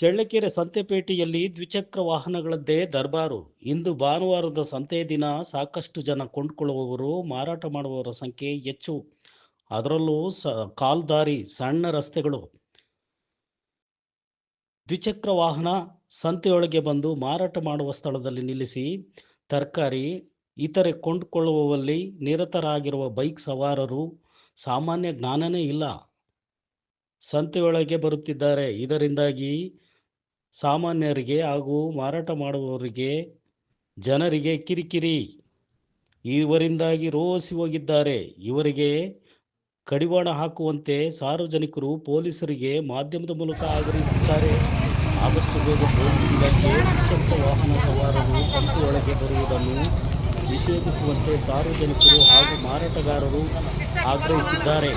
ಚಳ್ಳಕೆರೆ ಸಂತೆಪೇಟೆಯಲ್ಲಿ ದ್ವಿಚಕ್ರ ವಾಹನಗಳದ್ದೇ ದರ್ಬಾರು. ಇಂದು ಭಾನುವಾರದ ಸಂತೆ ದಿನ ಸಾಕಷ್ಟು ಜನ ಕೊಂಡುಕೊಳ್ಳುವವರು, ಮಾರಾಟ ಮಾಡುವವರ ಸಂಖ್ಯೆ ಹೆಚ್ಚು. ಅದರಲ್ಲೂ ಕಾಲ್ದಾರಿ ಸಣ್ಣ ರಸ್ತೆಗಳು ದ್ವಿಚಕ್ರ ವಾಹನ ಸಂತೆಯೊಳಗೆ ಬಂದು ಮಾರಾಟ ಮಾಡುವ ಸ್ಥಳದಲ್ಲಿ ನಿಲ್ಲಿಸಿ ತರಕಾರಿ ಇತರೆ ಕೊಂಡುಕೊಳ್ಳುವಲ್ಲಿ ನಿರತರಾಗಿರುವ ಬೈಕ್ ಸವಾರರು ಸಾಮಾನ್ಯ ಜ್ಞಾನನೇ ಇಲ್ಲ. ಸಂತೆಯೊಳಗೆ ಬರುತ್ತಿದ್ದಾರೆ. ಇದರಿಂದಾಗಿ ಸಾಮಾನ್ಯರಿಗೆ ಹಾಗೂ ಮಾರಾಟ ಮಾಡುವವರಿಗೆ ಜನರಿಗೆ ಕಿರಿಕಿರಿ. ಇವರಿಂದಾಗಿ ರೋಸಿ ಹೋಗಿದ್ದಾರೆ. ಇವರಿಗೆ ಕಡಿವಾಣ ಹಾಕುವಂತೆ ಸಾರ್ವಜನಿಕರು ಪೊಲೀಸರಿಗೆ ಮಾಧ್ಯಮದ ಮೂಲಕ ಆಗ್ರಹಿಸಿದ್ದಾರೆ. ಆದಷ್ಟು ಬೇಗ ಪೊಲೀಸ್ ಇಲಾಖೆ ದ್ವಿಚಕ್ರ ವಾಹನ ಸವಾರರು ಸಂತೆಯೊಳಗೆ ಬರುವುದನ್ನು ನಿಷೇಧಿಸುವಂತೆ ಸಾರ್ವಜನಿಕರು ಹಾಗೂ ಮಾರಾಟಗಾರರು ಆಗ್ರಹಿಸಿದ್ದಾರೆ.